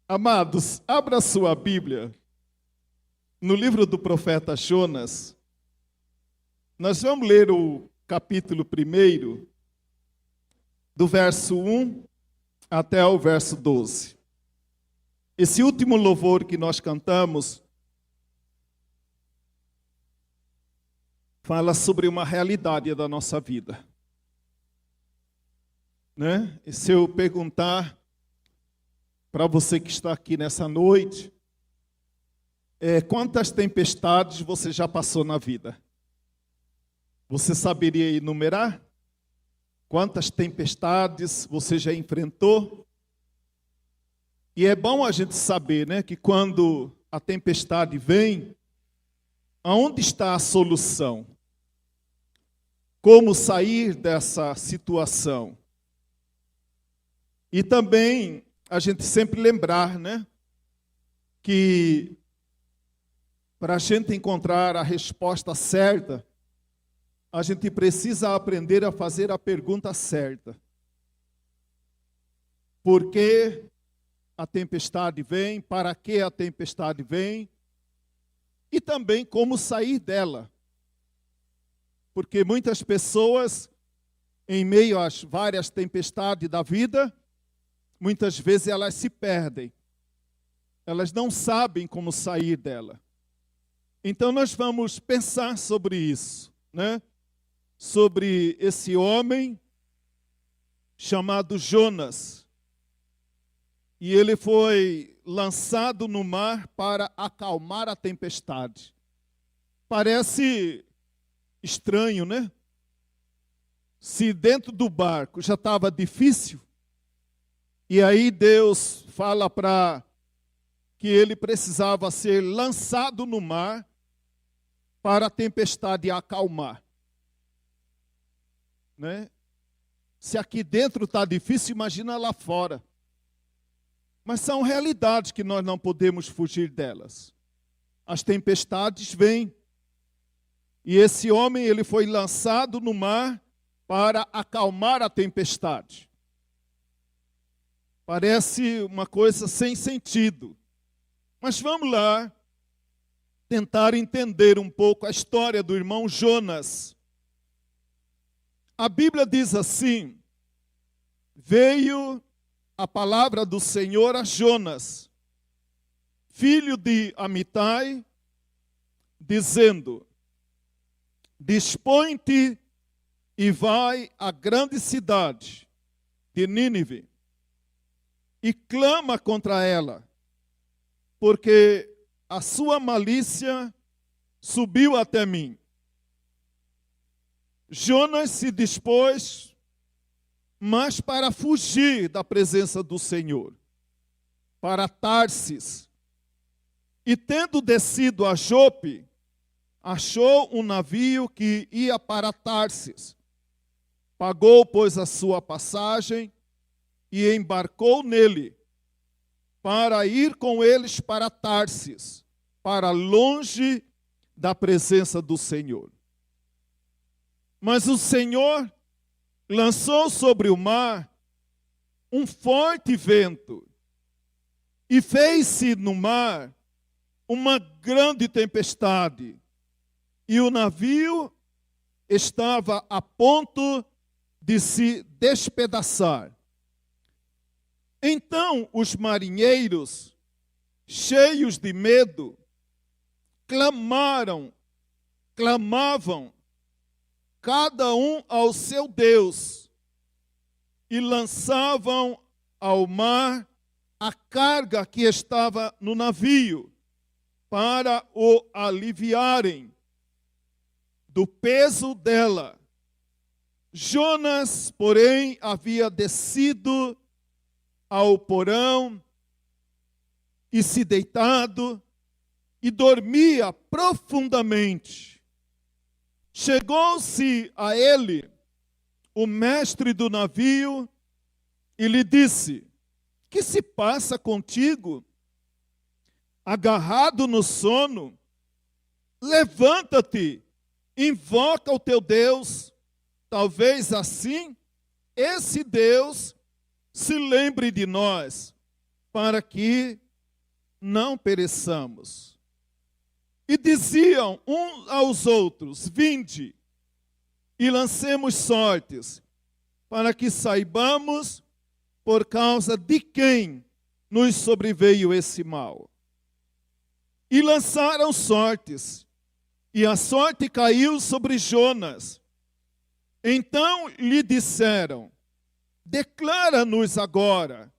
Amados, abra sua Bíblia no livro do profeta Jonas. Nós vamos ler o capítulo 1, do verso 1 até o verso 12. Esse último louvor que nós cantamos fala sobre uma realidade da nossa vida. Né? E se eu perguntar para você que está aqui nessa noite, quantas tempestades você já passou na vida? Você saberia enumerar? Quantas tempestades você já enfrentou? E é bom a gente saber, né, que quando a tempestade vem, aonde está a solução? Como sair dessa situação? E também a gente sempre lembrar, né, que para a gente encontrar a resposta certa, a gente precisa aprender a fazer a pergunta certa. Por que a tempestade vem? Para que a tempestade vem? E também como sair dela. Porque muitas pessoas, em meio às várias tempestades da vida, muitas vezes elas se perdem. Elas não sabem como sair dela. Então nós vamos pensar sobre isso, né? Sobre esse homem chamado Jonas. E ele foi lançado no mar para acalmar a tempestade. Parece estranho, né? Se dentro do barco já estava difícil, e aí Deus fala para que ele precisava ser lançado no mar para a tempestade acalmar. Né? Se aqui dentro está difícil, imagina lá fora. Mas são realidades que nós não podemos fugir delas. As tempestades vêm. E esse homem, ele foi lançado no mar para acalmar a tempestade. Parece uma coisa sem sentido. Mas vamos lá tentar entender um pouco a história do irmão Jonas. A Bíblia diz assim: veio a palavra do Senhor a Jonas, filho de Amitai, dizendo: dispõe-te e vai à grande cidade de Nínive e clama contra ela, porque a sua malícia subiu até mim. Jonas se dispôs, mas para fugir da presença do Senhor, para Tarsis. E tendo descido a Jope, achou um navio que ia para Tarsis. Pagou, pois, a sua passagem e embarcou nele, para ir com eles para Tarsis, para longe da presença do Senhor. Mas o Senhor lançou sobre o mar um forte vento, e fez-se no mar uma grande tempestade, e o navio estava a ponto de se despedaçar. Então os marinheiros, cheios de medo, clamavam, cada um ao seu Deus, e lançavam ao mar a carga que estava no navio, para o aliviarem do peso dela. Jonas, porém, havia descido ao porão e se deitado e dormia profundamente. Chegou-se a ele o mestre do navio e lhe disse: que se passa contigo? Agarrado no sono, levanta-te, invoca o teu Deus, talvez assim esse Deus se lembre de nós para que não pereçamos. E diziam uns aos outros: vinde, e lancemos sortes, para que saibamos por causa de quem nos sobreveio esse mal. E lançaram sortes, e a sorte caiu sobre Jonas. Então lhe disseram: declara-nos agora,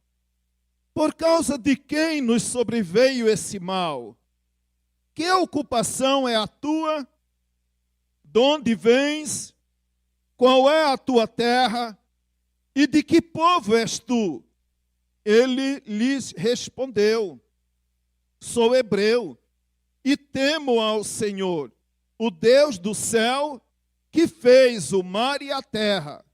por causa de quem nos sobreveio esse mal? Que ocupação é a tua? De onde vens? Qual é a tua terra? E de que povo és tu? Ele lhes respondeu: sou hebreu, e temo ao Senhor, o Deus do céu, que fez o mar e a terra.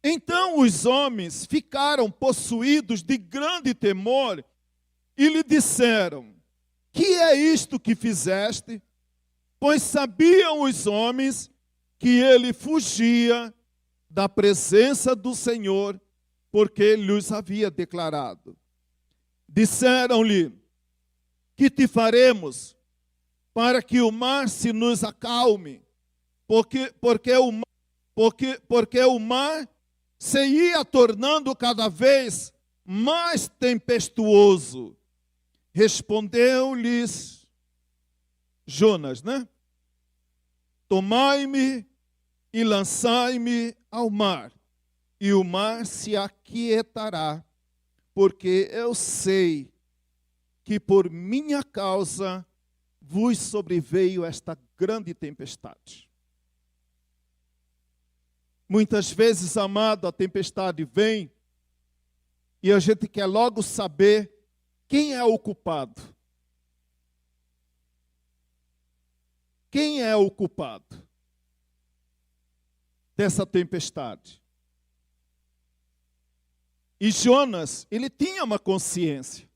Então os homens ficaram possuídos de grande temor e lhe disseram: que é isto que fizeste? Pois sabiam os homens que ele fugia da presença do Senhor, porque lhes havia declarado. Disseram-lhe: que te faremos para que o mar se nos acalme? Porque o mar se ia tornando cada vez mais tempestuoso. Respondeu-lhes Jonas, tomai-me e lançai-me ao mar, e o mar se aquietará, porque eu sei que por minha causa vos sobreveio esta grande tempestade. Muitas vezes, amado, a tempestade vem e a gente quer logo saber quem é o culpado. Quem é o culpado dessa tempestade? E Jonas, ele tinha uma consciência.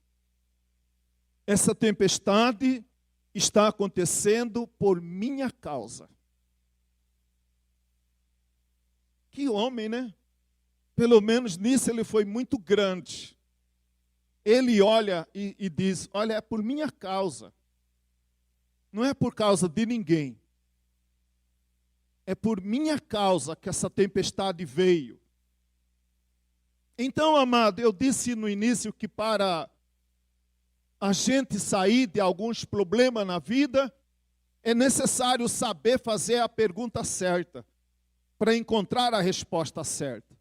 Essa tempestade está acontecendo por minha causa. Que homem, Pelo menos nisso ele foi muito grande. Ele olha e diz: olha, é por minha causa. Não é por causa de ninguém. É por minha causa que essa tempestade veio. Então, amado, eu disse no início que para a gente sair de alguns problemas na vida, é necessário saber fazer a pergunta certa, para encontrar a resposta certa.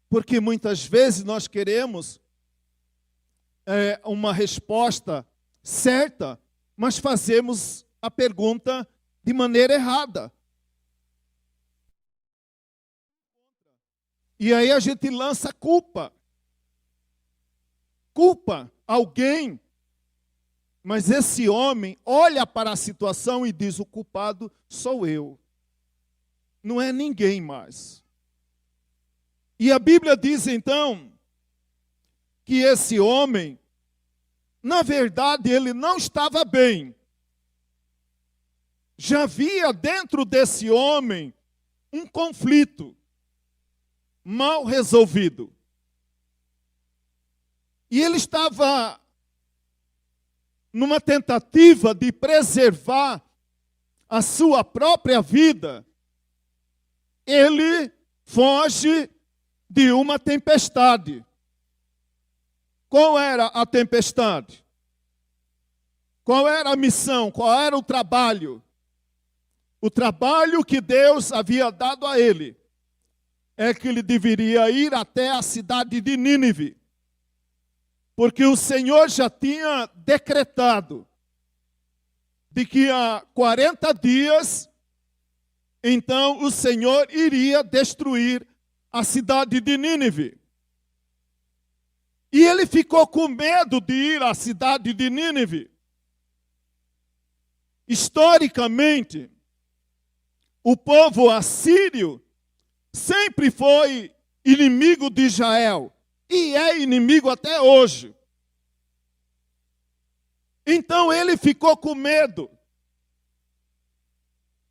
Porque muitas vezes nós queremos uma resposta certa, mas fazemos a pergunta de maneira errada. E aí a gente lança culpa. Culpa alguém. Mas esse homem olha para a situação e diz: o culpado sou eu. Não é ninguém mais. E a Bíblia diz então que esse homem, na verdade, ele não estava bem. Já havia dentro desse homem um conflito mal resolvido. E ele estava numa tentativa de preservar a sua própria vida. Ele foge de uma tempestade. Qual era a tempestade? Qual era a missão? Qual era o trabalho? O trabalho que Deus havia dado a ele é que ele deveria ir até a cidade de Nínive, porque o Senhor já tinha decretado de que há 40 dias, então o Senhor iria destruir a cidade de Nínive. E ele ficou com medo de ir à cidade de Nínive. Historicamente, o povo assírio sempre foi inimigo de Israel e é inimigo até hoje. Então ele ficou com medo.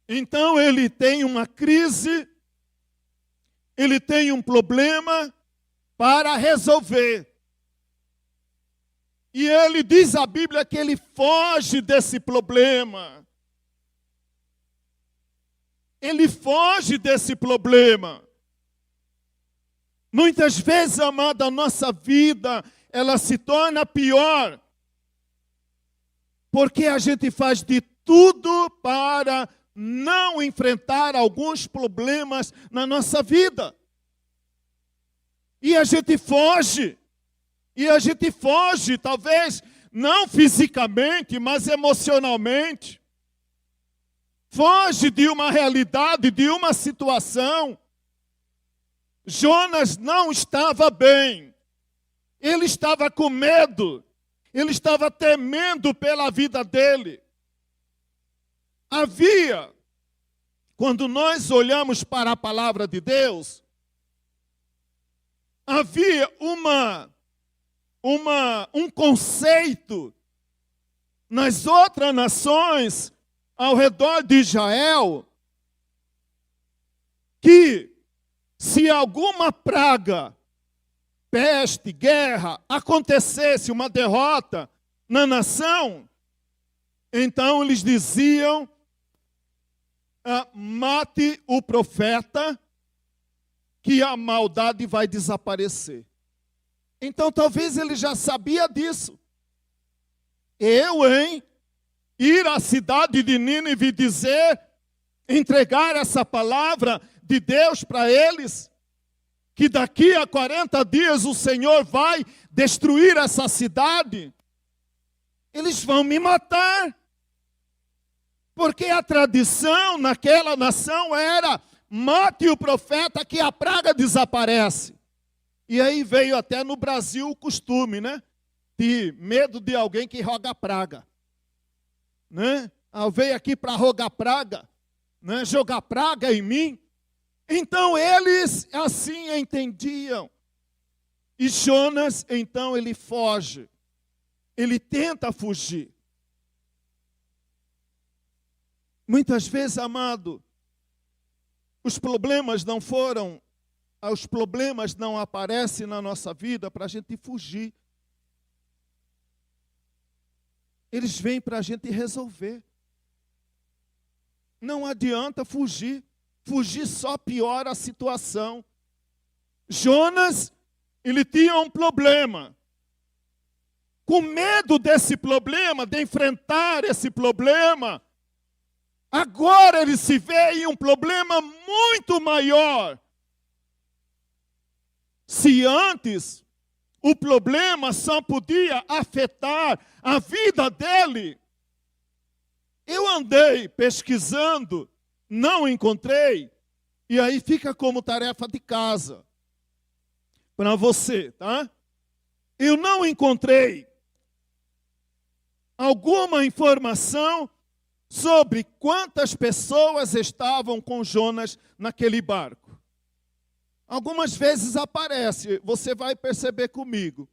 Então ele tem uma crise, ele tem um problema para resolver. E ele diz a Bíblia que ele foge desse problema. Ele foge desse problema. Muitas vezes, amada, a nossa vida, ela se torna pior. Porque a gente faz de tudo para não enfrentar alguns problemas na nossa vida. E a gente foge. E a gente foge, talvez, não fisicamente, mas emocionalmente. Foge de uma realidade, de uma situação. Jonas não estava bem. Ele estava com medo. Ele estava temendo pela vida dele. Havia, quando nós olhamos para a palavra de Deus, havia um conceito nas outras nações ao redor de Israel, que se alguma praga, peste, guerra, acontecesse uma derrota na nação, então eles diziam, mate o profeta, que a maldade vai desaparecer. Então talvez ele já sabia disso. Ir à cidade de Nínive dizer, entregar essa palavra de Deus para eles, que daqui a 40 dias o Senhor vai destruir essa cidade, eles vão me matar. Porque a tradição naquela nação era, mate o profeta que a praga desaparece. E aí veio até no Brasil o costume, né? De medo de alguém que roga praga. Né? Veio aqui para rogar praga, né? Jogar praga em mim. Então eles assim entendiam. E Jonas, então, ele foge. Ele tenta fugir. Muitas vezes, amado, os problemas não aparecem na nossa vida para a gente fugir. Eles vêm para a gente resolver. Não adianta fugir. Fugir só piora a situação. Jonas, ele tinha um problema. Com medo desse problema, de enfrentar esse problema, agora ele se vê em um problema muito maior. Se antes o problema só podia afetar a vida dele, eu andei pesquisando, não encontrei, e aí fica como tarefa de casa para você, tá? Eu não encontrei alguma informação sobre quantas pessoas estavam com Jonas naquele barco. Algumas vezes aparece, você vai perceber comigo.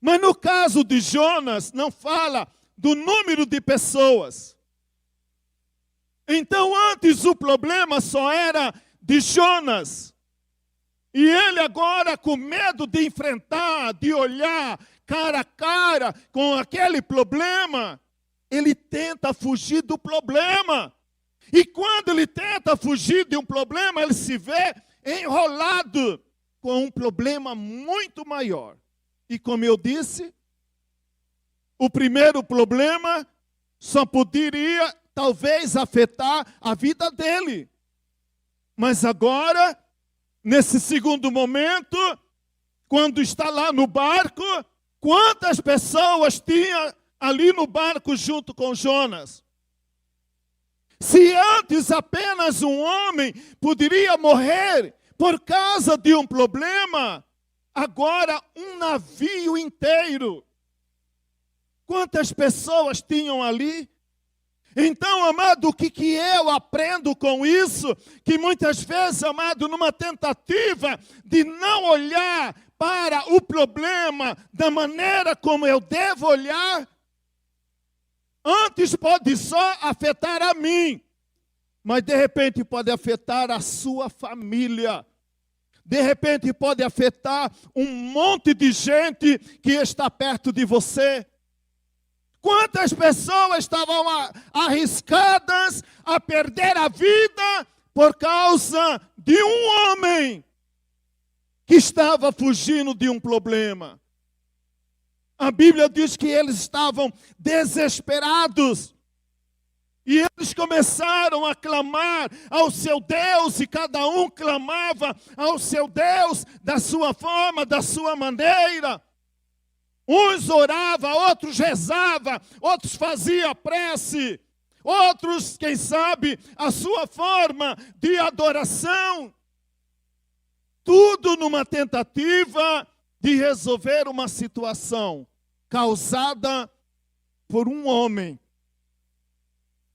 Mas no caso de Jonas, não fala do número de pessoas. Então antes o problema só era de Jonas. E ele agora, com medo de enfrentar, de olhar cara a cara com aquele problema, ele tenta fugir do problema. E quando ele tenta fugir de um problema, ele se vê enrolado com um problema muito maior. E como eu disse, o primeiro problema só poderia talvez afetar a vida dele. Mas agora, nesse segundo momento, quando está lá no barco, quantas pessoas tinha ali no barco junto com Jonas? Se antes apenas um homem poderia morrer por causa de um problema, agora um navio inteiro. Quantas pessoas tinham ali? Então, amado, o que eu aprendo com isso? Que muitas vezes, amado, numa tentativa de não olhar para o problema da maneira como eu devo olhar, antes pode só afetar a mim, mas de repente pode afetar a sua família. de repente pode afetar um monte de gente que está perto de você. Quantas pessoas estavam arriscadas a perder a vida por causa de um homem que estava fugindo de um problema? A Bíblia diz que eles estavam desesperados. E eles começaram a clamar ao seu Deus, e cada um clamava ao seu Deus da sua forma, da sua maneira. Uns oravam, outros rezavam, outros faziam prece, outros, quem sabe, a sua forma de adoração. Tudo numa tentativa de resolver uma situação causada por um homem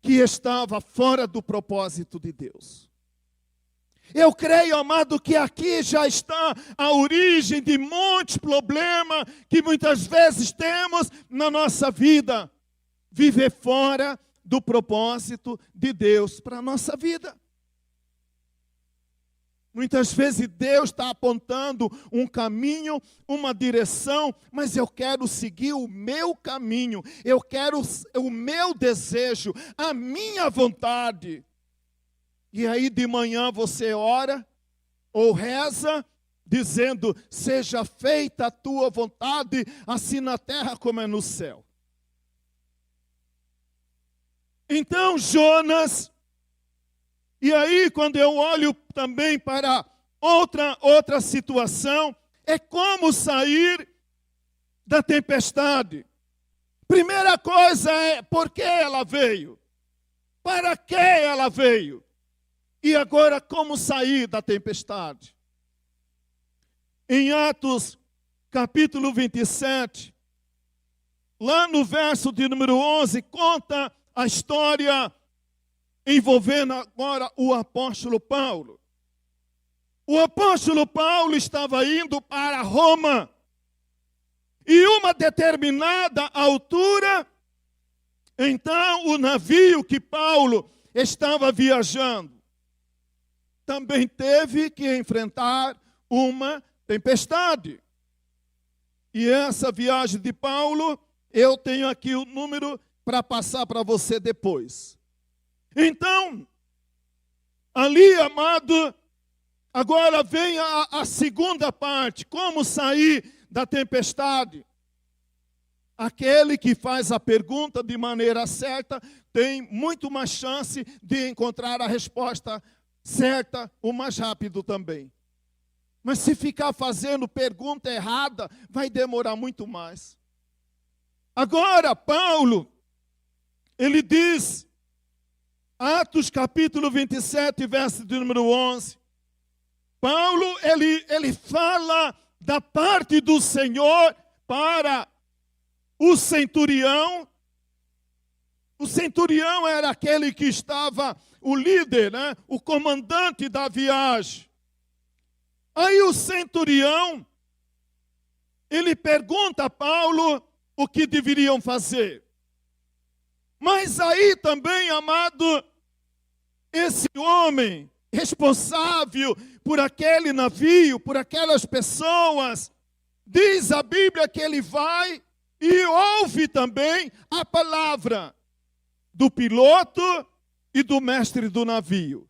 que estava fora do propósito de Deus. Eu creio, amado, que aqui já está a origem de muitos problemas que muitas vezes temos na nossa vida. Viver fora do propósito de Deus para a nossa vida. Muitas vezes Deus está apontando um caminho, uma direção, mas eu quero seguir o meu caminho, eu quero o meu desejo, a minha vontade. E aí de manhã você ora ou reza, dizendo, seja feita a tua vontade, assim na terra como é no céu. Então Jonas... E aí, quando eu olho também para outra situação, é como sair da tempestade. Primeira coisa é, por que ela veio? Para que ela veio? E agora, como sair da tempestade? Em Atos, capítulo 27, lá no verso de número 11, conta a história envolvendo agora o apóstolo Paulo. O apóstolo Paulo estava indo para Roma. E uma determinada altura, então o navio que Paulo estava viajando também teve que enfrentar uma tempestade. E essa viagem de Paulo, eu tenho aqui o número para passar para você depois. Então, ali, amado, agora vem a segunda parte, como sair da tempestade. Aquele que faz a pergunta de maneira certa tem muito mais chance de encontrar a resposta certa o mais rápido também. Mas se ficar fazendo pergunta errada, vai demorar muito mais. Agora, Paulo, ele diz... Atos capítulo 27, verso de número 11. Paulo, ele fala da parte do Senhor para o centurião. O centurião era aquele que estava, o líder, né? O comandante da viagem. Aí o centurião, ele pergunta a Paulo o que deveriam fazer. Mas aí também, amado, esse homem responsável por aquele navio, por aquelas pessoas, diz a Bíblia que ele vai e ouve também a palavra do piloto e do mestre do navio.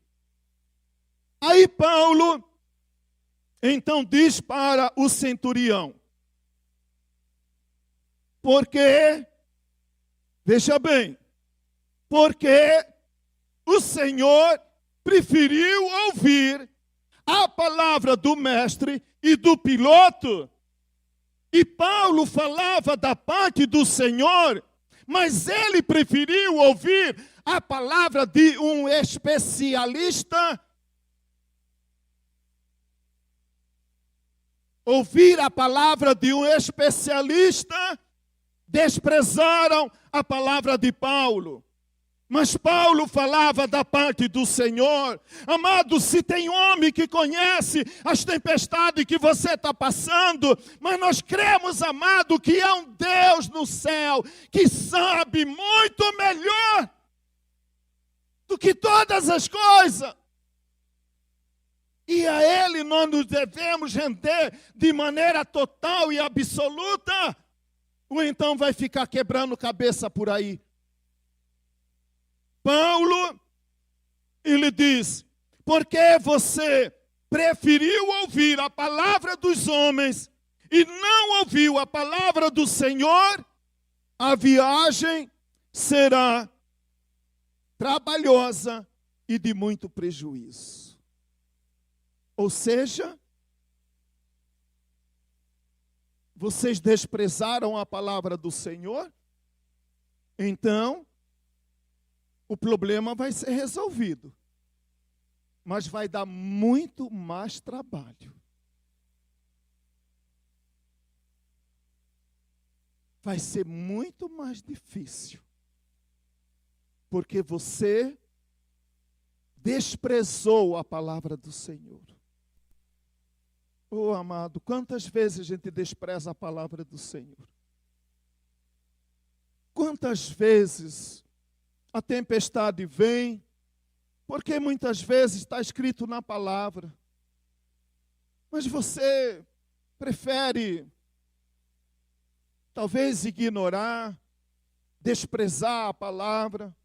Aí Paulo, então diz para o centurião, porque, veja bem, porque o Senhor preferiu ouvir a palavra do mestre e do piloto. E Paulo falava da parte do Senhor, mas ele preferiu ouvir a palavra de um especialista. Ouvir a palavra de um especialista, desprezaram a palavra de Paulo. Mas Paulo falava da parte do Senhor. Amado, se tem homem que conhece as tempestades que você está passando, mas nós cremos, amado, que há um Deus no céu que sabe muito melhor do que todas as coisas. E a Ele nós nos devemos render de maneira total e absoluta, ou então vai ficar quebrando cabeça por aí. Paulo, ele diz, porque você preferiu ouvir a palavra dos homens e não ouviu a palavra do Senhor, a viagem será trabalhosa e de muito prejuízo. Ou seja, vocês desprezaram a palavra do Senhor, então o problema vai ser resolvido, mas vai dar muito mais trabalho. Vai ser muito mais difícil, porque você desprezou a palavra do Senhor. Oh, amado, quantas vezes a gente despreza a palavra do Senhor? Quantas vezes a tempestade vem, porque muitas vezes está escrito na palavra, mas você prefere talvez ignorar, desprezar a palavra.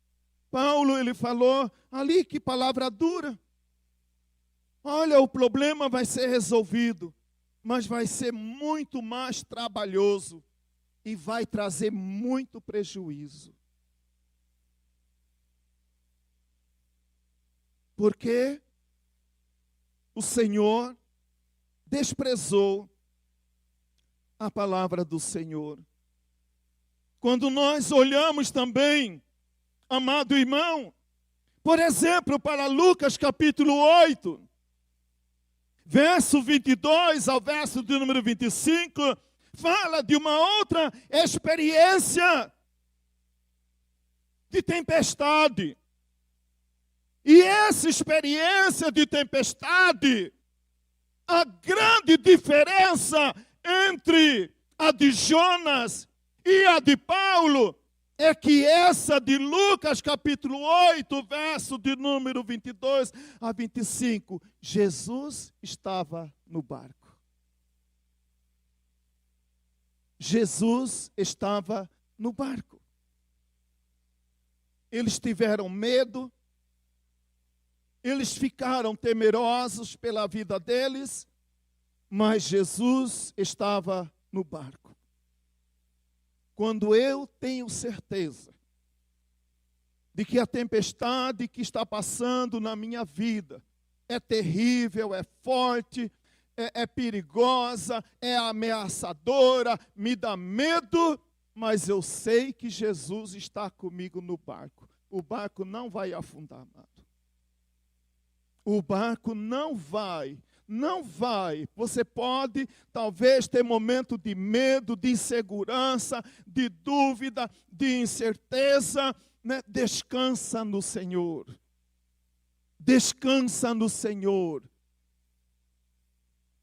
Paulo, ele falou ali, que palavra dura. Olha, o problema vai ser resolvido, mas vai ser muito mais trabalhoso e vai trazer muito prejuízo. Porque o Senhor desprezou a palavra do Senhor. Quando nós olhamos também, amado irmão, por exemplo, para Lucas capítulo 8, verso 22 ao verso de número 25, fala de uma outra experiência de tempestade. E essa experiência de tempestade, a grande diferença entre a de Jonas e a de Paulo, é que essa de Lucas capítulo 8, verso de número 22 a 25, Jesus estava no barco. Jesus estava no barco. Eles tiveram medo, eles ficaram temerosos pela vida deles, mas Jesus estava no barco. Quando eu tenho certeza de que a tempestade que está passando na minha vida é terrível, é forte, é perigosa, é ameaçadora, me dá medo, mas eu sei que Jesus está comigo no barco. O barco não vai afundar, amado. O barco não vai. Você pode, talvez, ter momento de medo, de insegurança, de dúvida, de incerteza, né? Descansa no Senhor. Descansa no Senhor.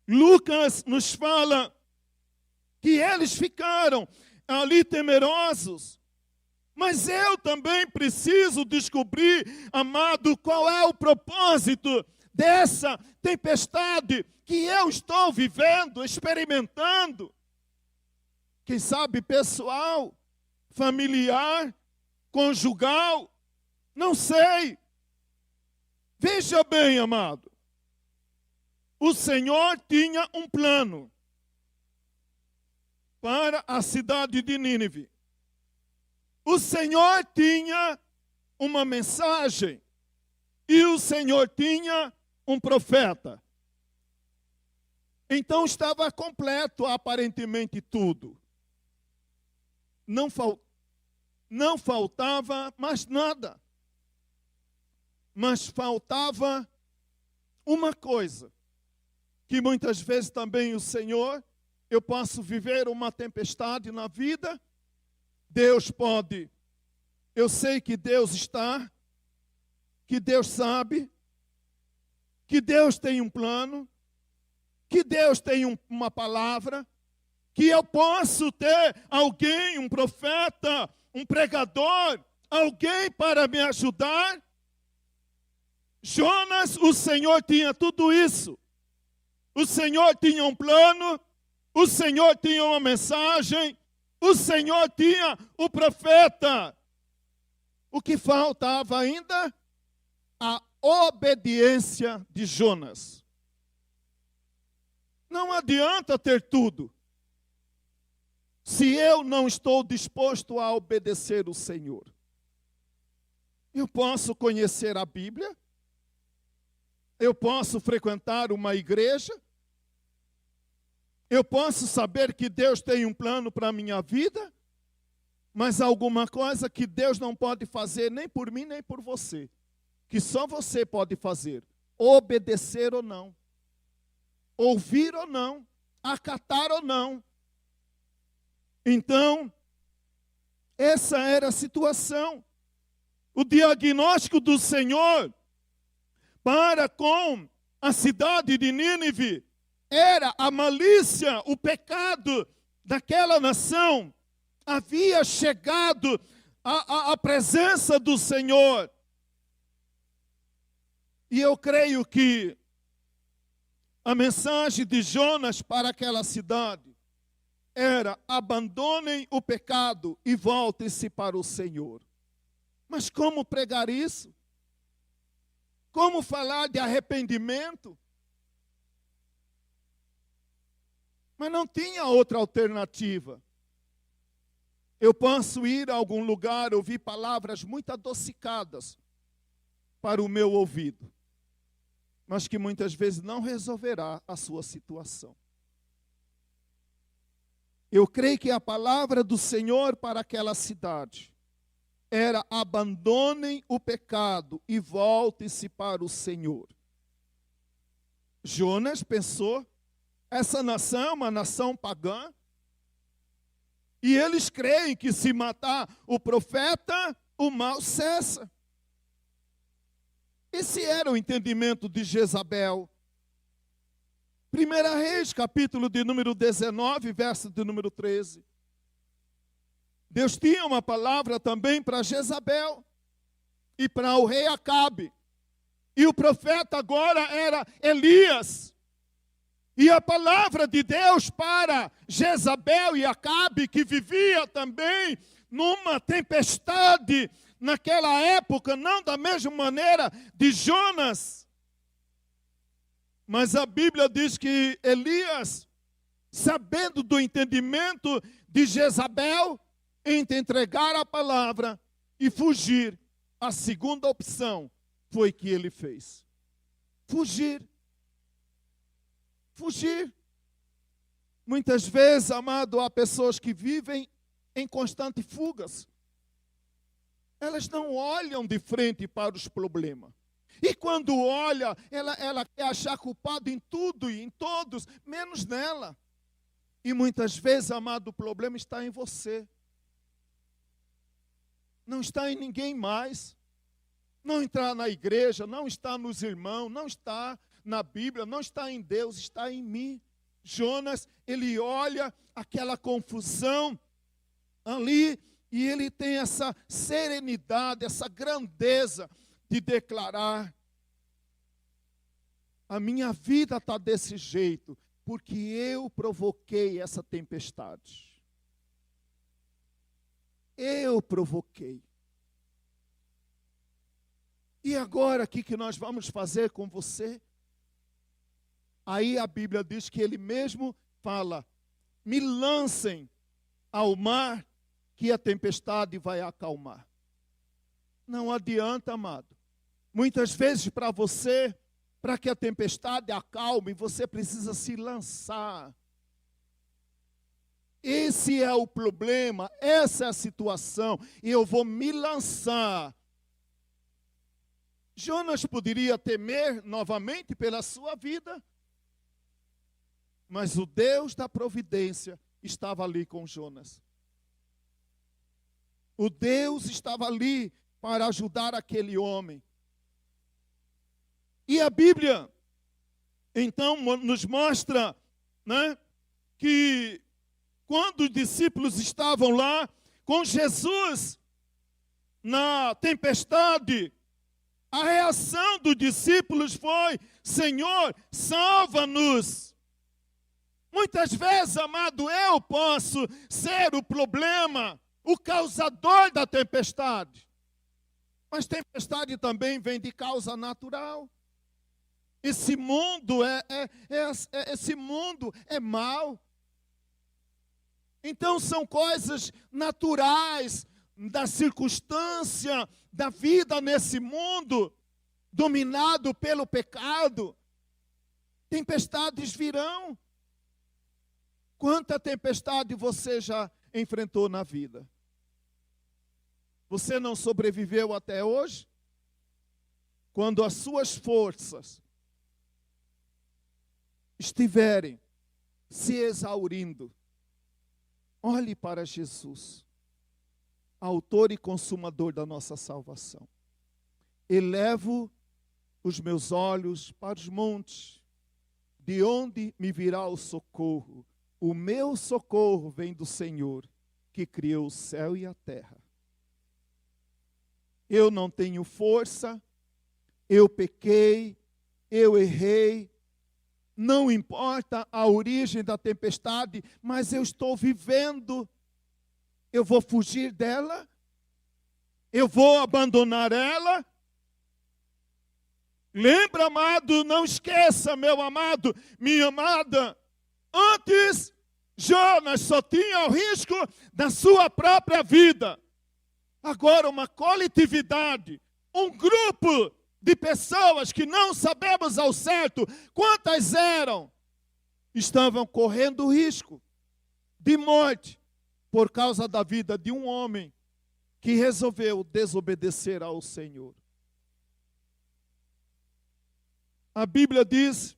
Lucas nos fala que eles ficaram ali temerosos. Mas eu também preciso descobrir, amado, qual é o propósito dessa tempestade que eu estou vivendo, experimentando. Quem sabe pessoal, familiar, conjugal, não sei. Veja bem, amado. O Senhor tinha um plano para a cidade de Nínive. O Senhor tinha uma mensagem e o Senhor tinha um profeta. Então estava completo aparentemente tudo. Não faltava mais nada. Mas faltava uma coisa, que muitas vezes também o Senhor, eu posso viver uma tempestade na vida, Deus pode, eu sei que Deus está, que Deus sabe, que Deus tem um plano, que Deus tem uma palavra, que eu posso ter alguém, um profeta, um pregador, alguém para me ajudar. Jonas, o Senhor tinha tudo isso. O Senhor tinha um plano, o Senhor tinha uma mensagem, o Senhor tinha o profeta. O que faltava ainda? A obediência de Jonas. Não adianta ter tudo, se eu não estou disposto a obedecer o Senhor. Eu posso conhecer a Bíblia, eu posso frequentar uma igreja, eu posso saber que Deus tem um plano para a minha vida, mas alguma coisa que Deus não pode fazer nem por mim nem por você, que só você pode fazer, obedecer ou não, ouvir ou não, acatar ou não. Então, essa era a situação. O diagnóstico do Senhor para com a cidade de Nínive era a malícia, o pecado daquela nação. Havia chegado a presença do Senhor. E eu creio que a mensagem de Jonas para aquela cidade era: abandonem o pecado e voltem-se para o Senhor. Mas como pregar isso? Como falar de arrependimento? Mas não tinha outra alternativa. Eu posso ir a algum lugar, ouvir palavras muito adocicadas para o meu ouvido, mas que muitas vezes não resolverá a sua situação. Eu creio que a palavra do Senhor para aquela cidade era: abandonem o pecado e voltem-se para o Senhor. Jonas pensou, essa nação é uma nação pagã, e eles creem que se matar o profeta, o mal cessa. Esse era o entendimento de Jezabel. 1 Reis, capítulo de número 19, verso de número 13. Deus tinha uma palavra também para Jezabel e para o rei Acabe. E o profeta agora era Elias. E a palavra de Deus para Jezabel e Acabe, que vivia também numa tempestade naquela época, não da mesma maneira de Jonas. Mas a Bíblia diz que Elias, sabendo do entendimento de Jezabel, entre entregar a palavra e fugir, a segunda opção foi que ele fez. Fugir. Fugir. Muitas vezes, amado, há pessoas que vivem em constante fugas. Elas não olham de frente para os problemas. E quando olha, ela quer achar culpado em tudo e em todos, menos nela. E muitas vezes, amado, o problema está em você. Não está em ninguém mais. Não está na igreja, não está nos irmãos, não está na Bíblia, não está em Deus, está em mim. Jonas, ele olha aquela confusão ali e ele tem essa serenidade, essa grandeza de declarar: a minha vida está desse jeito, porque eu provoquei essa tempestade. Eu provoquei. E agora, o que nós vamos fazer com você? Aí a Bíblia diz que ele mesmo fala: me lancem ao mar, que a tempestade vai acalmar. Não adianta, amado. Muitas vezes para você, para que a tempestade acalme, você precisa se lançar. Esse é o problema, essa é a situação, e eu vou me lançar. Jonas poderia temer novamente pela sua vida, mas o Deus da providência estava ali com Jonas. O Deus estava ali para ajudar aquele homem. E a Bíblia, então, nos mostra, né, que quando os discípulos estavam lá com Jesus na tempestade, A reação dos discípulos foi: Senhor, salva-nos. Muitas vezes, amado, eu posso ser o problema, o causador da tempestade. Mas tempestade também vem de causa natural. Esse mundo esse mundo é mau. Então são coisas naturais da circunstância da vida nesse mundo, dominado pelo pecado. Tempestades virão. Quanta tempestade você já enfrentou na vida? Você não sobreviveu até hoje? Quando as suas forças estiverem se exaurindo, olhe para Jesus, autor e consumador da nossa salvação. Elevo os meus olhos para os montes, de onde me virá o socorro? O meu socorro vem do Senhor, que criou o céu e a terra. Eu não tenho força, eu pequei, eu errei. Não importa a origem da tempestade, mas eu estou vivendo. Eu vou fugir dela? Eu vou abandonar ela? Lembra, amado, não esqueça, meu amado, minha amada. Antes, Jonas só tinha o risco da sua própria vida. Agora, uma coletividade, um grupo de pessoas que não sabemos ao certo quantas eram, estavam correndo risco de morte por causa da vida de um homem que resolveu desobedecer ao Senhor. A Bíblia diz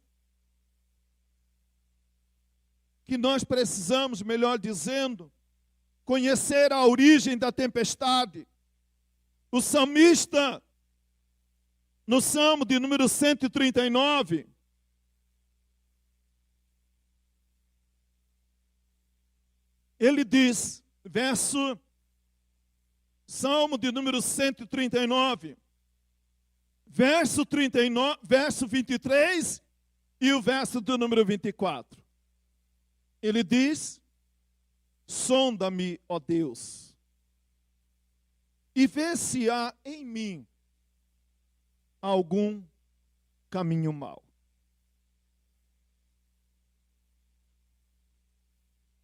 que nós precisamos, melhor dizendo, conhecer a origem da tempestade. O salmista, no Salmo de número 139, ele diz, Salmo de número 139, verso 23 e o verso do número 24. Ele diz: sonda-me, ó Deus, e vê se há em mim algum caminho mau.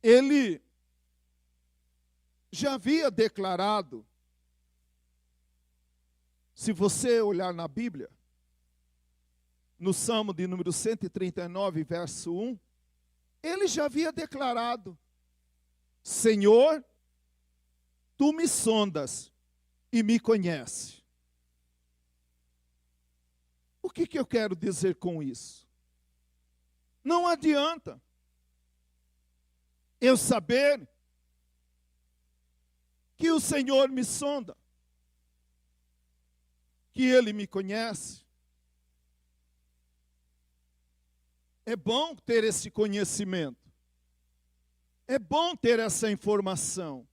Ele já havia declarado, se você olhar na Bíblia, no Salmo de número 139, verso 1, ele já havia declarado: Senhor, tu me sondas e me conheces. O que eu quero dizer com isso? Não adianta eu saber que o Senhor me sonda, que Ele me conhece. É bom ter esse conhecimento. É bom ter essa informação.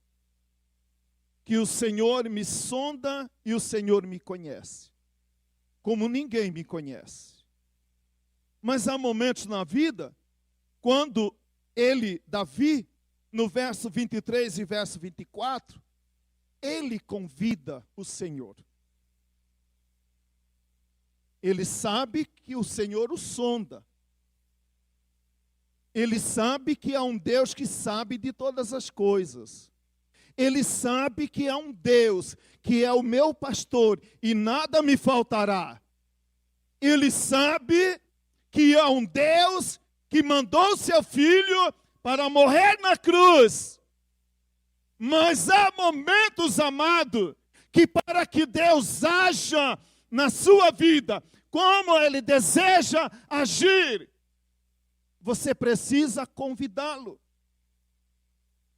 Que o Senhor me sonda e o Senhor me conhece. Como ninguém me conhece. Mas há momentos na vida, quando Davi, no verso 23 e verso 24, ele convida o Senhor. Ele sabe que o Senhor o sonda. Ele sabe que há um Deus que sabe de todas as coisas. Ele sabe que há um Deus que é o meu pastor e nada me faltará. Ele sabe que há um Deus que mandou seu filho para morrer na cruz. Mas há momentos, amado, que para que Deus haja na sua vida, como Ele deseja agir, você precisa convidá-lo.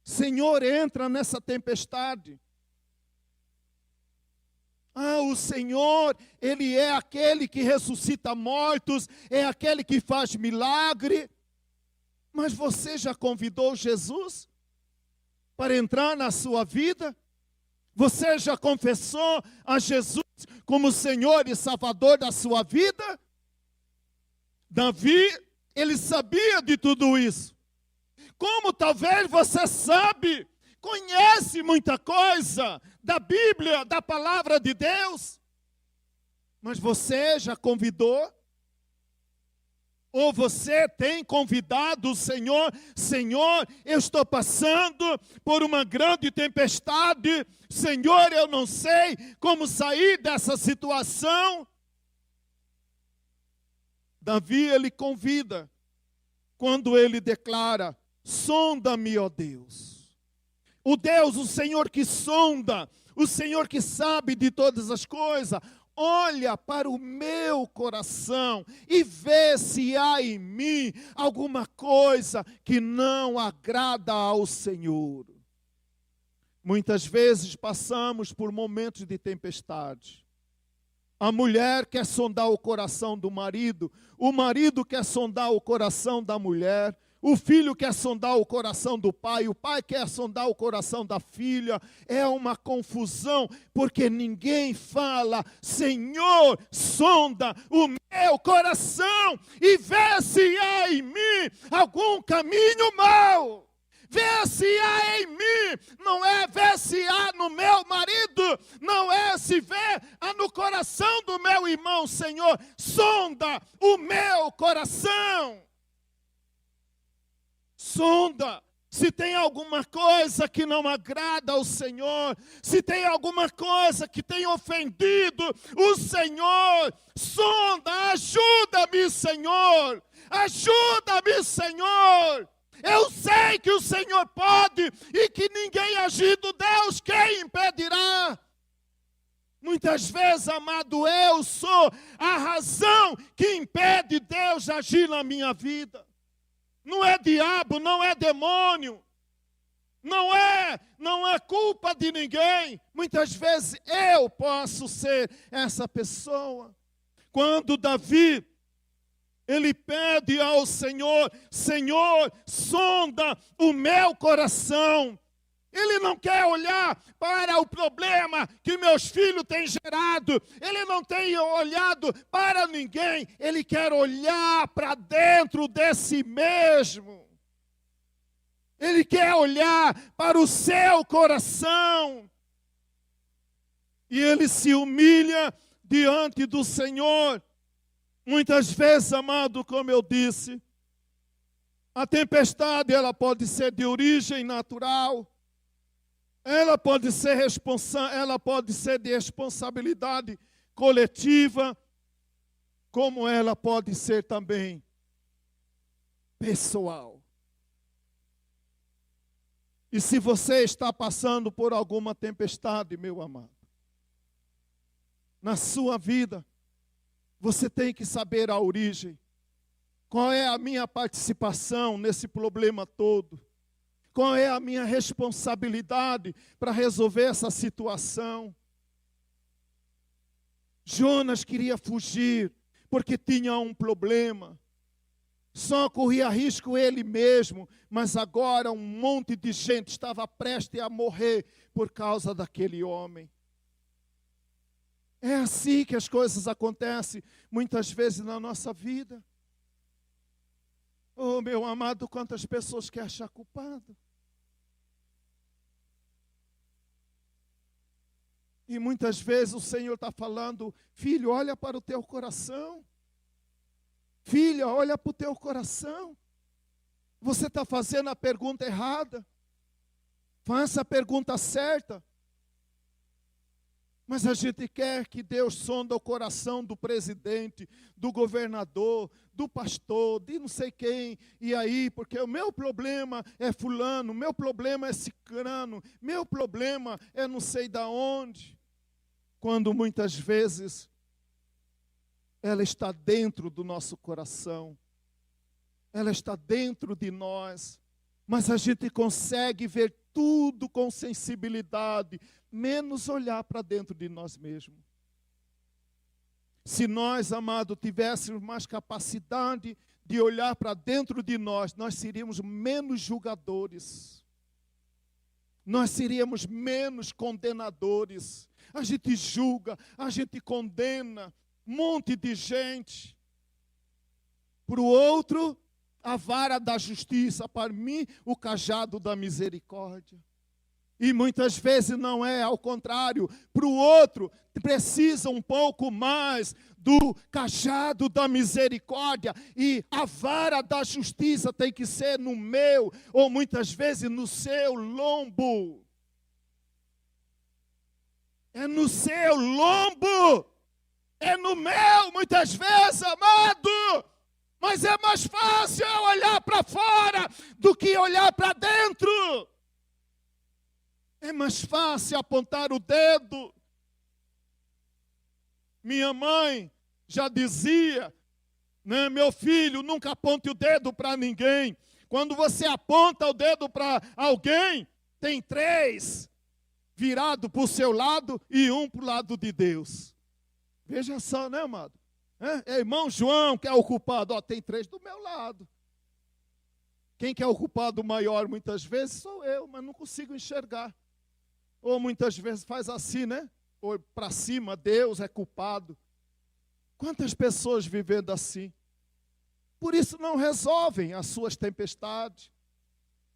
Senhor, entra nessa tempestade. O Senhor, Ele é aquele que ressuscita mortos, é aquele que faz milagre. Mas você já convidou Jesus para entrar na sua vida? Você já confessou a Jesus como Senhor e Salvador da sua vida? Davi, ele sabia de tudo isso. Como talvez você sabe, conhece muita coisa da Bíblia, da palavra de Deus, mas você já convidou? Ou você tem convidado o Senhor? Senhor, eu estou passando por uma grande tempestade. Senhor, eu não sei como sair dessa situação. Davi, ele convida, quando ele declara: sonda-me, ó Deus. O Deus, o Senhor que sonda, o Senhor que sabe de todas as coisas, olha para o meu coração e vê se há em mim alguma coisa que não agrada ao Senhor. Muitas vezes passamos por momentos de tempestade. A mulher quer sondar o coração do marido, o marido quer sondar o coração da mulher, o filho quer sondar o coração do pai, o pai quer sondar o coração da filha. É uma confusão, porque ninguém fala: Senhor, sonda o meu coração e vê se há em mim algum caminho mau. Vê se há em mim, não é ver se há no meu marido, não é se vê há no coração do meu irmão. Senhor, sonda o meu coração. Sonda se tem alguma coisa que não agrada ao Senhor, se tem alguma coisa que tem ofendido o Senhor. Sonda, ajuda-me, Senhor, ajuda-me, Senhor. Eu sei que o Senhor pode e que ninguém agindo Deus, quem impedirá? Muitas vezes, amado, eu sou a razão que impede Deus agir na minha vida. Não é diabo, não é demônio, não é culpa de ninguém. Muitas vezes eu posso ser essa pessoa. Quando Davi, ele pede ao Senhor: Senhor, sonda o meu coração. Ele não quer olhar para o problema que meus filhos têm gerado. Ele não tem olhado para ninguém. Ele quer olhar para dentro de si mesmo. Ele quer olhar para o seu coração. E ele se humilha diante do Senhor. Muitas vezes, amado, como eu disse, a tempestade, ela pode ser de origem natural. Ela pode ser de responsabilidade coletiva, como ela pode ser também pessoal. E se você está passando por alguma tempestade, meu amado, na sua vida, você tem que saber a origem. Qual é a minha participação nesse problema todo? Qual é a minha responsabilidade para resolver essa situação? Jonas queria fugir porque tinha um problema. Só corria risco ele mesmo, mas agora um monte de gente estava prestes a morrer por causa daquele homem. É assim que as coisas acontecem muitas vezes na nossa vida. Oh, meu amado, quantas pessoas querem achar culpado. E muitas vezes o Senhor está falando: filho, olha para o teu coração. Filha, olha para o teu coração. Você está fazendo a pergunta errada. Faça a pergunta certa. Mas a gente quer que Deus sonda o coração do presidente, do governador, do pastor, de não sei quem. E aí, porque o meu problema é fulano, meu problema é cicrano, meu problema é não sei da onde. Quando muitas vezes ela está dentro do nosso coração. Ela está dentro de nós. Mas a gente consegue ver tudo com sensibilidade, menos olhar para dentro de nós mesmos. Se nós, amado, tivéssemos mais capacidade de olhar para dentro de nós, nós seríamos menos julgadores. nós seríamos menos condenadores. A gente julga, a gente condena um monte de gente. Para o outro, a vara da justiça, para mim, o cajado da misericórdia. E muitas vezes não é, ao contrário. Para o outro, precisa um pouco mais do cajado da misericórdia. E a vara da justiça tem que ser no meu, ou muitas vezes no seu lombo. É no seu lombo. É no meu, muitas vezes, amado. Mas é mais fácil olhar para fora do que olhar para dentro. É mais fácil apontar o dedo. Minha mãe já dizia, né, meu filho, nunca aponte o dedo para ninguém. Quando você aponta o dedo para alguém, tem 3 virado para o seu lado e 1 para o lado de Deus. Veja só, né, amado? É irmão João que é o culpado. Ó, tem 3 do meu lado. Quem que é o culpado maior muitas vezes sou eu, mas não consigo enxergar. Ou muitas vezes faz assim, né? Ou para cima, Deus é culpado. Quantas pessoas vivendo assim? Por isso não resolvem as suas tempestades.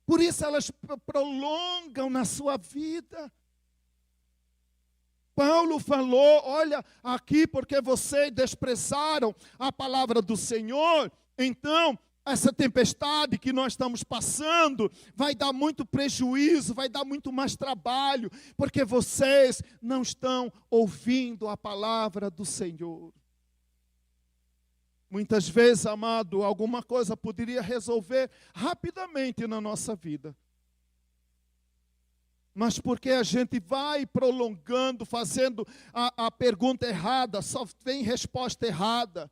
Por isso elas prolongam na sua vida. Paulo falou, olha aqui, porque vocês desprezaram a palavra do Senhor, então essa tempestade que nós estamos passando vai dar muito prejuízo, vai dar muito mais trabalho, porque vocês não estão ouvindo a palavra do Senhor. Muitas vezes, amado, alguma coisa poderia resolver rapidamente na nossa vida. Mas porque a gente vai prolongando, fazendo a pergunta errada, só vem resposta errada.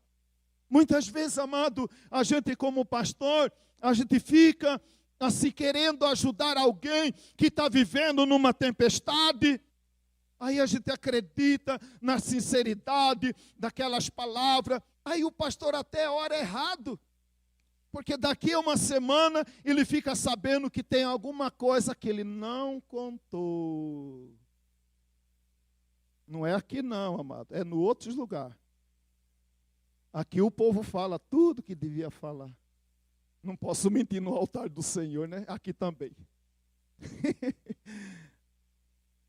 Muitas vezes, amado, a gente como pastor, a gente fica assim querendo ajudar alguém que está vivendo numa tempestade. Aí a gente acredita na sinceridade daquelas palavras. Aí o pastor até ora errado. Porque daqui a uma semana ele fica sabendo que tem alguma coisa que ele não contou. Não é aqui não, amado, é no outros lugares. Aqui o povo fala tudo que devia falar. Não posso mentir no altar do Senhor, né? Aqui também.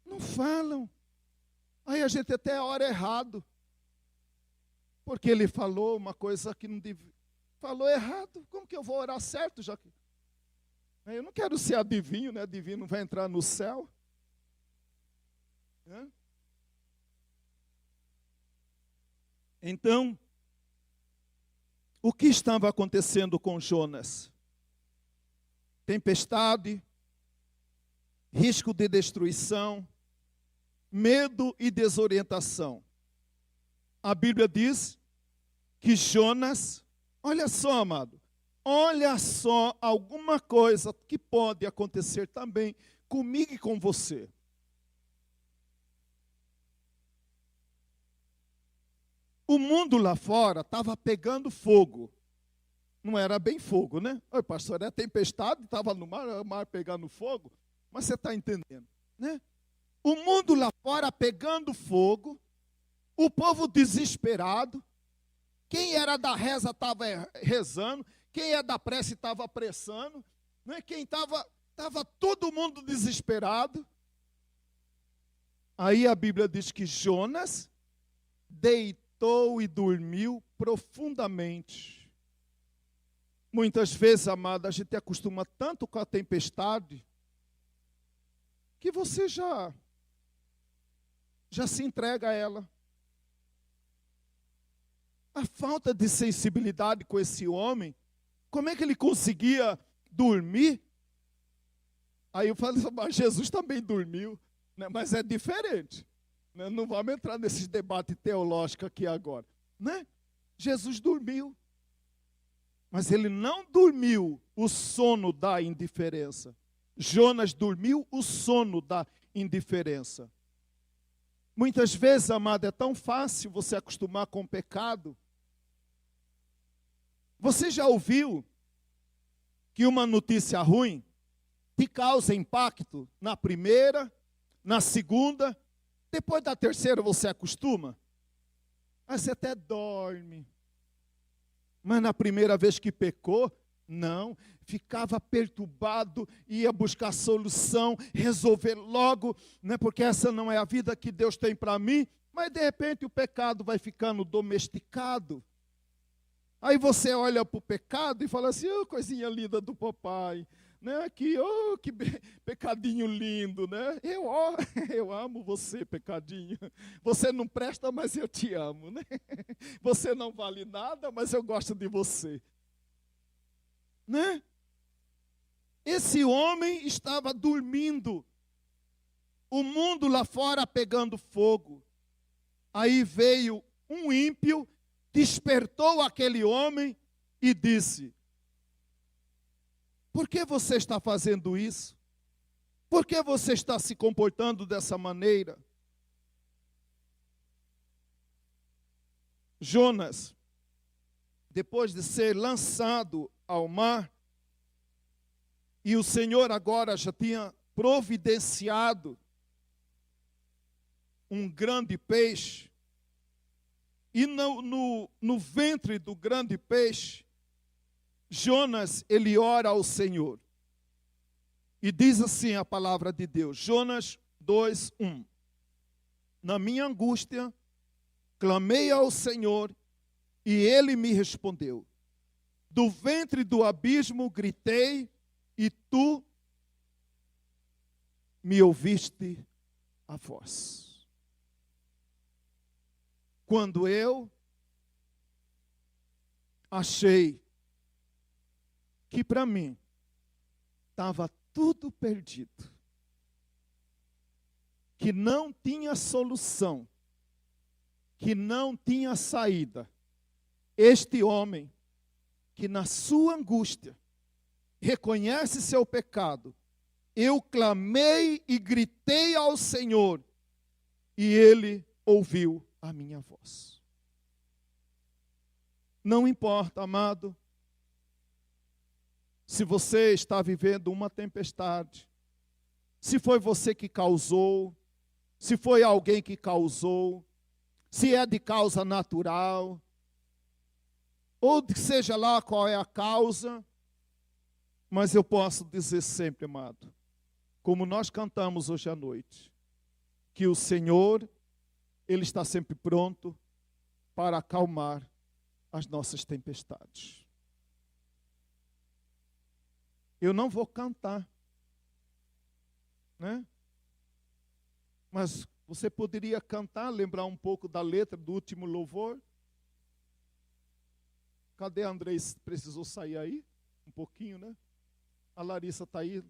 Não falam. Aí a gente até ora errado. Porque ele falou uma coisa que não devia. Falou errado. Como que eu vou orar certo, já que... Eu não quero ser adivinho, né? Adivinho não vai entrar no céu. Então, o que estava acontecendo com Jonas? Tempestade, risco de destruição, medo e desorientação. A Bíblia diz que Jonas, olha só, amado, olha só alguma coisa que pode acontecer também comigo e com você. O mundo lá fora estava pegando fogo. Não era bem fogo, né? Oi, pastor, é tempestade, estava no mar, o mar pegando fogo. Mas você está entendendo, né? O mundo lá fora pegando fogo, o povo desesperado. Quem era da reza estava rezando, quem é da prece estava apressando, né? Quem estava todo mundo desesperado. Aí a Bíblia diz que Jonas deitou e dormiu profundamente. Muitas vezes, amada, a gente acostuma tanto com a tempestade que você já se entrega a ela. A falta de sensibilidade com esse homem, como é que ele conseguia dormir? Aí eu falo, mas Jesus também dormiu, né? Mas é diferente. Não vamos entrar nesses debates teológicos aqui agora, né? Jesus dormiu, mas ele não dormiu o sono da indiferença. Jonas dormiu o sono da indiferença. Muitas vezes, amado, é tão fácil você acostumar com o pecado. Você já ouviu que uma notícia ruim te causa impacto na primeira, na segunda, depois da terceira você acostuma. Aí você até dorme. Mas na primeira vez que pecou, não, ficava perturbado, ia buscar solução, resolver logo, né, porque essa não é a vida que Deus tem para mim. Mas de repente o pecado vai ficando domesticado. Aí você olha para o pecado e fala assim, oh, coisinha linda do papai, né? Que pecadinho lindo, né? Eu amo você, pecadinho. Você não presta, mas eu te amo, né? Você não vale nada, mas eu gosto de você, né? Esse homem estava dormindo, o mundo lá fora pegando fogo. Aí veio um ímpio, despertou aquele homem e disse, por que você está fazendo isso? Por que você está se comportando dessa maneira? Jonas, depois de ser lançado ao mar, e o Senhor agora já tinha providenciado um grande peixe, e no ventre do grande peixe, Jonas, ele ora ao Senhor. E diz assim a palavra de Deus, Jonas 2:1. Na minha angústia, clamei ao Senhor, e Ele me respondeu. Do ventre do abismo gritei, e Tu me ouviste a voz. Quando eu achei que para mim estava tudo perdido, que não tinha solução, que não tinha saída, este homem, que na sua angústia reconhece seu pecado, eu clamei e gritei ao Senhor, e Ele ouviu a minha voz. Não importa, amado, se você está vivendo uma tempestade, se foi você que causou, se foi alguém que causou, se é de causa natural, ou seja lá qual é a causa, mas eu posso dizer sempre, amado, como nós cantamos hoje à noite, que o Senhor, Ele está sempre pronto para acalmar as nossas tempestades. Eu não vou cantar, né? Mas você poderia cantar, lembrar um pouco da letra do último louvor? Cadê a Andrés? Precisou sair aí? Um pouquinho, né? A Larissa está aí.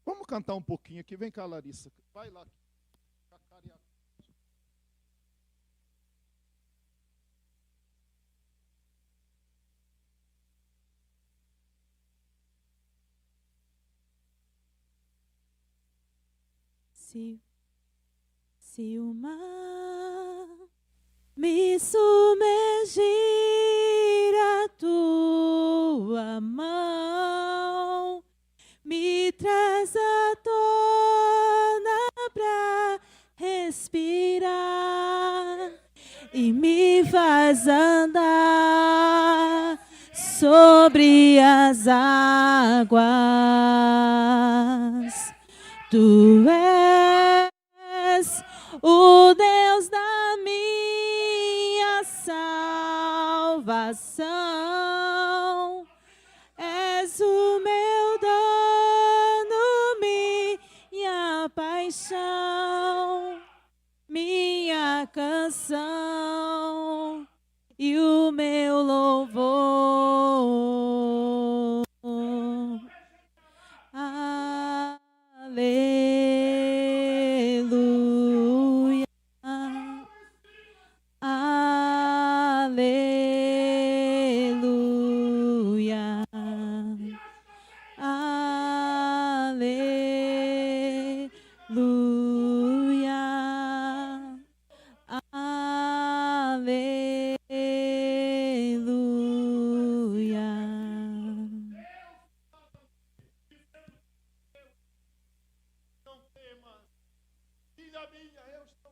Vamos cantar um pouquinho aqui. Vem cá, Larissa. Vai lá. Se o mar me submergir, a tua mão me traz à tona pra respirar e me faz andar sobre as águas. Tu és o Deus da minha salvação, és o meu dono, minha paixão, minha canção e o meu louvor. Aleluia, aleluia, aleluia, aleluia. filha minha, eu estou...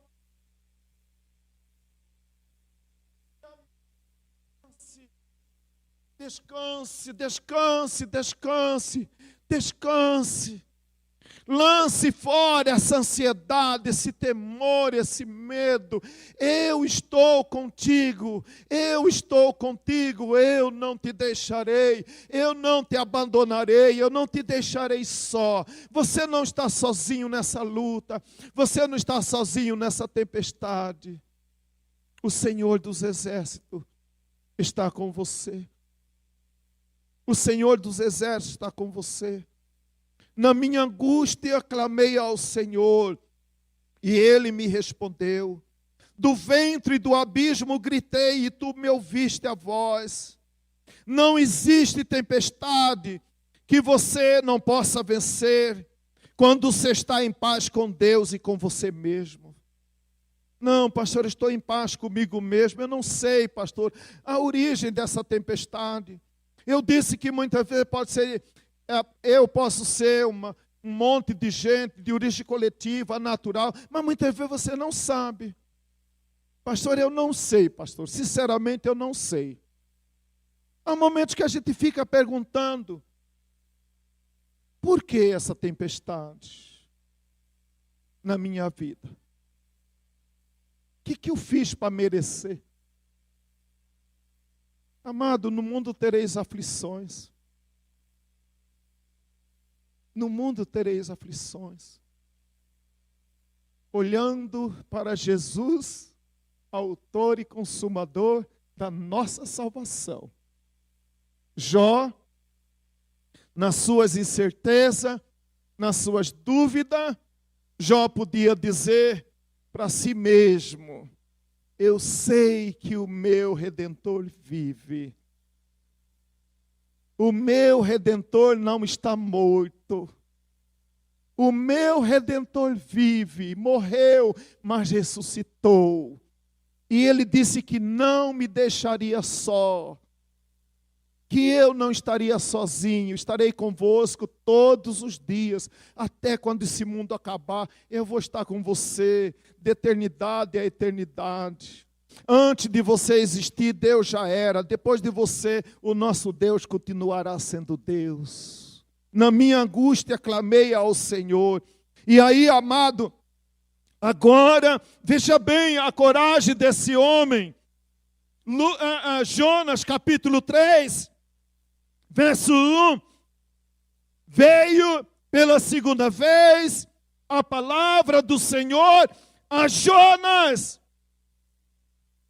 Descanse, descanse, descanse, descanse. Lance fora essa ansiedade, esse temor, esse medo. Eu estou contigo, eu estou contigo, eu não te deixarei, eu não te abandonarei, eu não te deixarei só. Você não está sozinho nessa luta, você não está sozinho nessa tempestade. O Senhor dos Exércitos está com você. O Senhor dos Exércitos está com você. Na minha angústia clamei ao Senhor, e Ele me respondeu. Do ventre do abismo gritei, e Tu me ouviste a voz. Não existe tempestade que você não possa vencer, quando você está em paz com Deus e com você mesmo. Não, pastor, estou em paz comigo mesmo. Eu não sei, pastor, a origem dessa tempestade. Eu disse que muitas vezes pode ser... Eu posso ser um monte de gente, de origem coletiva, natural, mas muitas vezes você não sabe. Pastor, eu não sei, pastor. Sinceramente, eu não sei. Há momentos que a gente fica perguntando, por que essa tempestade na minha vida? O que eu fiz para merecer? Amado, no mundo tereis aflições. No mundo tereis aflições. Olhando para Jesus, autor e consumador da nossa salvação. Jó, nas suas incertezas, nas suas dúvidas, Jó podia dizer para si mesmo: eu sei que o meu Redentor vive. O meu Redentor não está morto. O meu Redentor vive, morreu, mas ressuscitou. E Ele disse que não me deixaria só, que eu não estaria sozinho, estarei convosco todos os dias, até quando esse mundo acabar, eu vou estar com você, de eternidade a eternidade. Antes de você existir, Deus já era. Depois de você, o nosso Deus continuará sendo Deus. Na minha angústia, clamei ao Senhor. E aí, amado, agora, veja bem a coragem desse homem. Jonas, capítulo 3, verso 1. Veio pela segunda vez a palavra do Senhor a Jonas.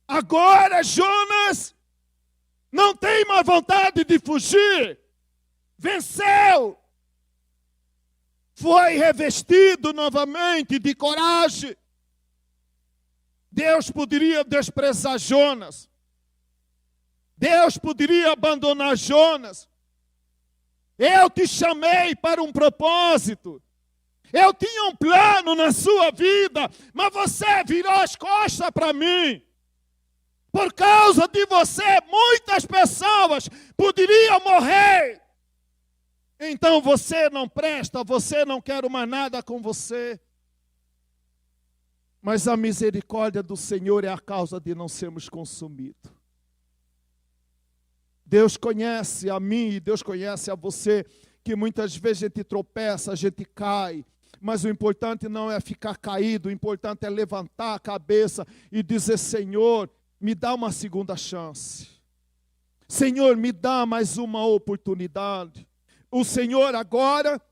Agora Jonas não tem mais vontade de fugir. Venceu. Foi revestido novamente de coragem. Deus poderia desprezar Jonas. Deus poderia abandonar Jonas. Eu te chamei para um propósito. Eu tinha um plano na sua vida, mas você virou as costas para mim. Por causa de você, muitas pessoas poderiam morrer. Então você não presta, você não quer mais nada com você. Mas a misericórdia do Senhor é a causa de não sermos consumidos. Deus conhece a mim e Deus conhece a você, que muitas vezes a gente tropeça, a gente cai. Mas o importante não é ficar caído, o importante é levantar a cabeça e dizer: Senhor, me dá uma segunda chance. Senhor, me dá mais uma oportunidade. O Senhor agora,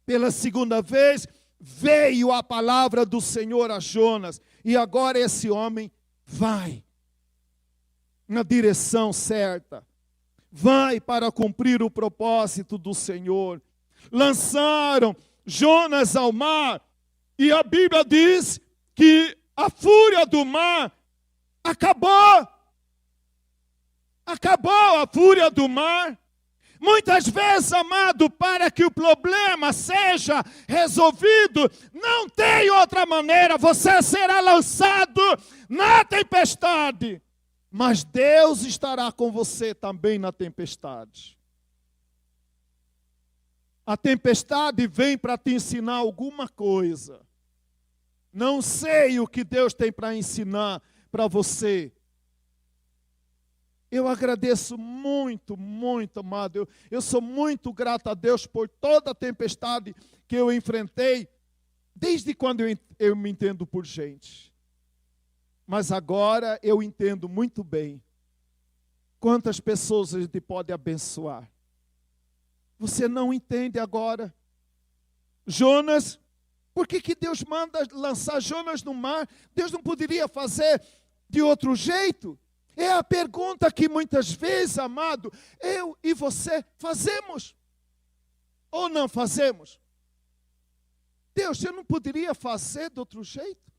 pela segunda vez, veio a palavra do Senhor a Jonas. E agora esse homem vai na direção certa. Vai para cumprir o propósito do Senhor. Lançaram Jonas ao mar. E a Bíblia diz que a fúria do mar acabou. Acabou a fúria do mar. Muitas vezes, amado, para que o problema seja resolvido, não tem outra maneira. Você será lançado na tempestade. Mas Deus estará com você também na tempestade. A tempestade vem para te ensinar alguma coisa. não sei o que Deus tem para ensinar para você. Eu agradeço muito, muito, amado. Eu sou muito grato a Deus por toda a tempestade que eu enfrentei, desde quando eu me entendo por gente. Mas agora eu entendo muito bem quantas pessoas a gente pode abençoar. Você não entende agora. Jonas, por que Deus manda lançar Jonas no mar? Deus não poderia fazer de outro jeito? É a pergunta que muitas vezes, amado, eu e você fazemos. Ou não fazemos? Deus, eu não poderia fazer de outro jeito?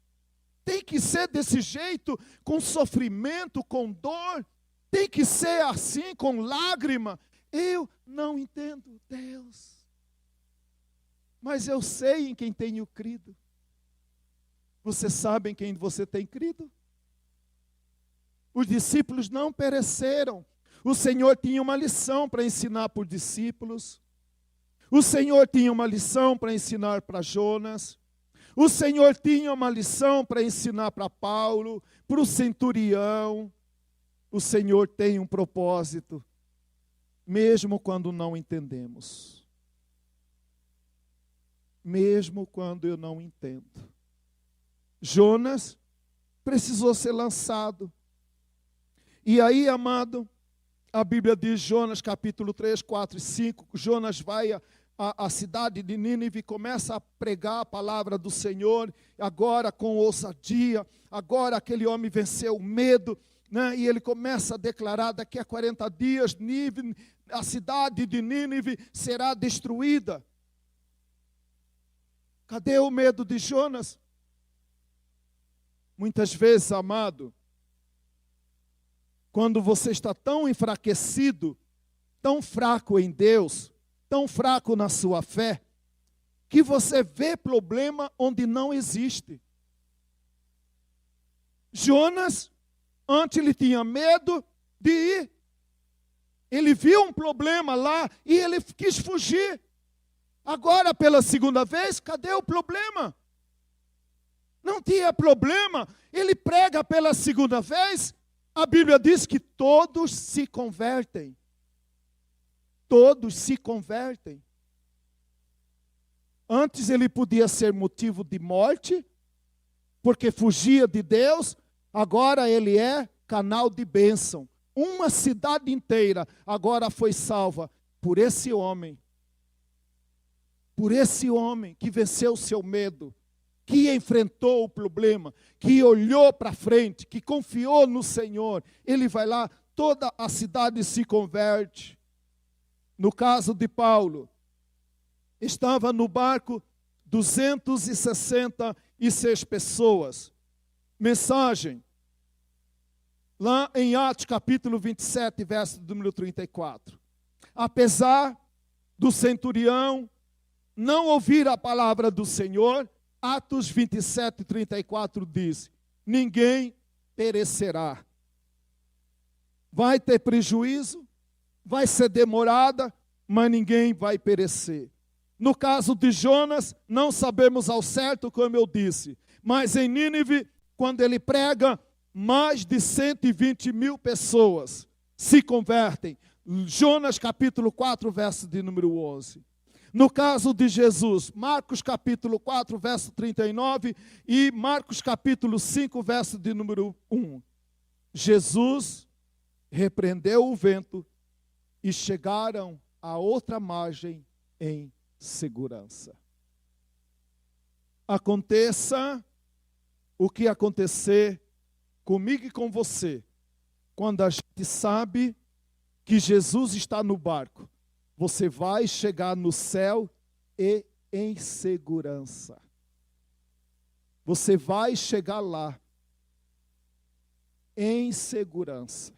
Tem que ser desse jeito, com sofrimento, com dor. Tem que ser assim, com lágrima. Eu não entendo Deus. Mas eu sei em quem tenho crido. Você sabe em quem você tem crido? Os discípulos não pereceram. O Senhor tinha uma lição para ensinar para os discípulos. O Senhor tinha uma lição para ensinar para Jonas. O Senhor tinha uma lição para ensinar para Paulo, para o centurião. O Senhor tem um propósito, mesmo quando não entendemos. Mesmo quando eu não entendo. Jonas precisou ser lançado. E aí, amado, a Bíblia diz, Jonas capítulo 3, 4 e 5, Jonas vai à cidade de Nínive e começa a pregar a palavra do Senhor, agora com ousadia, agora aquele homem venceu o medo, né? E ele começa a declarar, daqui a 40 dias, a cidade de Nínive será destruída. Cadê o medo de Jonas? Muitas vezes, amado, quando você está tão enfraquecido, tão fraco em Deus, tão fraco na sua fé, que você vê problema onde não existe. Jonas, antes ele tinha medo de ir. Ele viu um problema lá e ele quis fugir. Agora, pela segunda vez, cadê o problema? Não tinha problema. Ele prega pela segunda vez. A Bíblia diz que todos se convertem. Todos se convertem. Antes ele podia ser motivo de morte, porque fugia de Deus. Agora ele é canal de bênção. Uma cidade inteira agora foi salva por esse homem. Por esse homem que venceu o seu medo, que enfrentou o problema, que olhou para frente, que confiou no Senhor. Ele vai lá, toda a cidade se converte. No caso de Paulo, estava no barco 266 pessoas. Mensagem, lá em Atos capítulo 27, verso número 34. Apesar do centurião não ouvir a palavra do Senhor, Atos 27, 34 diz, ninguém perecerá. Vai ter prejuízo, vai ser demorada, mas ninguém vai perecer. No caso de Jonas, não sabemos ao certo, como eu disse, mas em Nínive, quando ele prega, mais de 120 mil pessoas se convertem. Jonas capítulo 4, verso de número 11. No caso de Jesus, Marcos capítulo 4, verso 39 e Marcos capítulo 5, verso de número 1. Jesus repreendeu o vento e chegaram à outra margem em segurança. Aconteça o que acontecer comigo e com você, quando a gente sabe que Jesus está no barco, você vai chegar no céu e em segurança. Você vai chegar lá em segurança.